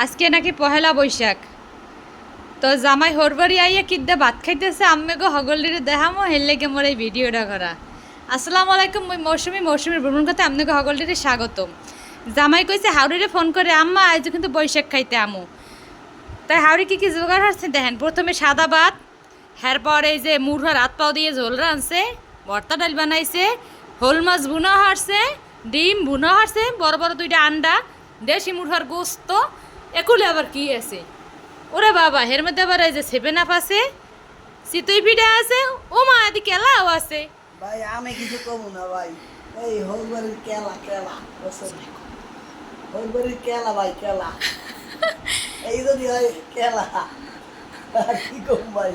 আজকে নাকি পহেলা বৈশাখ। তো জামাই হরবাড়ি আইয়া কিদ্দা ভাত খাইতেছে, আম্মে গো হগলিরে দেখামো, হের লেগে মোর এই ভিডিওটা করা। আসসালামু আলাইকুম, মুই মৌসুমীর ভ্রমণ করতে আপনাকে হগলিরে স্বাগতম। জামাই কইছে হাওড়িরে ফোন করে, আম্মা আজ কিন্তু বৈশাখ খাইতে আমু। তাই হাওড়ি কি জোগাড় হচ্ছে দেখেন। প্রথমে সাদা ভাত, এরপর এই যে মুড়ার হাত পাও দিয়ে ঝোল রাঁধছে, ভর্তা ডাল বানাইছে, হোল মাছ ভুনা হারছে, ডিম ভুনা হারছে, বড় বড় দুইটা আন্ডা, দেশি মুড়ার গোস্ত, একুলে আবার কি আছে ওরে বাবা, হের মধ্যে আবার এই যে 7 আপ আছে, চিতই পিঠা আছে, ও মা এদি কেলাও আছে। ভাই আমি কিছু কমু না ভাই, এই হলবাড়ির কেলা কেলা হলবাড়ির কেলা ভাই কেলা এই যদি হয় কেলা আর কি কম ভাই।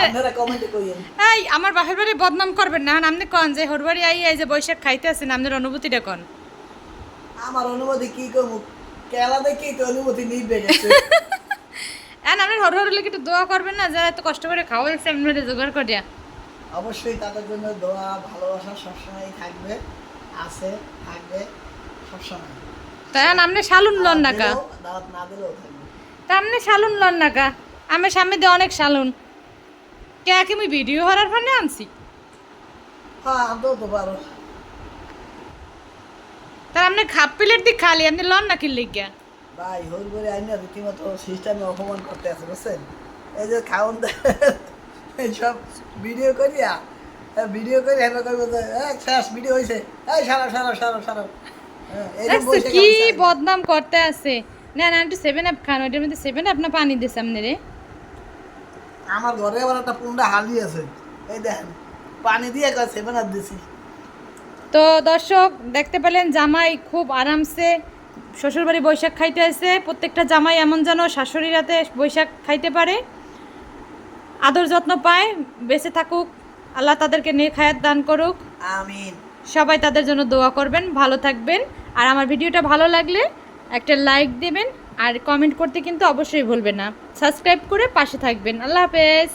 আপনারা কমেন্টে কইেন। এই আমার বাপের বাড়ি বদনাম করবেন না। আপনি কন যে হরবাড়ি আই এই যে বৈশাখ খাইতে আছেন, আপনার অনুভূতিটা কন। আমার অনুমতি কি কমু, কেলা দেখেই তো অনুমতি নিবে গেছে। আপনার হরহর লিখে একটু দোয়া করবেন না, যারা এত কষ্ট করে খাওয়া হয়েছে আপনাদের জোগাড় করিয়া। অবশ্যই তাদের জন্য দোয়া ভালোবাসা সবসময় থাকবে, আছে থাকবে সবসময়। তাই আপনি শালুন লন না কা, দাওয়াত না দিলেও থাকবে। তা আপনি শালুন লন না কা, আমার সামনে দিয়ে অনেক শালুন কে কি আমি ভিডিও করার ফোনে আনছি। হ্যাঁ আনতেও তো পারো। তার আপনি খাপ প্লেট দিয়ে খালি, আপনি লন না কি লিখিয়া। ভাই হলবাড়ি আইনা রীতিমতো সিস্টেমে অপমান করতে আছে বুঝছেন। এই যে খাওন সব ভিডিও করিয়া হেবা করবো যে শেষ ভিডিও হয়েছে, এই সারা সারা সারা সারা কি বদনাম করতে আছে। না না, একটু 7 আপ খান, ওইটার মধ্যে 7 আপ না পানি দিছে আপনি রে। আমার ঘরে আবার একটা পুন্ডা হালি আছে, এই দেখেন পানি দিয়ে 7 আপ দিছি। তো দর্শক দেখতে পেলেন, জামাই খুব আরামসে শ্বশুরবাড়ি বৈশাখ খাইতে আসে। প্রত্যেকটা জামাই এমন যেন শাশুড়ি রাতে বৈশাখ খাইতে পারে, আদর যত্ন পায়, বেঁচে থাকুক, আল্লাহ তাদেরকে নেক হায়াত দান করুক, আমিন। সবাই তাদের জন্য দোয়া করবেন, ভালো থাকবেন। আর আমার ভিডিওটা ভালো লাগলে একটা লাইক দেবেন, আর কমেন্ট করতে কিন্তু অবশ্যই ভুলবেন না। সাবস্ক্রাইব করে পাশে থাকবেন। আল্লাহ হাফেজ।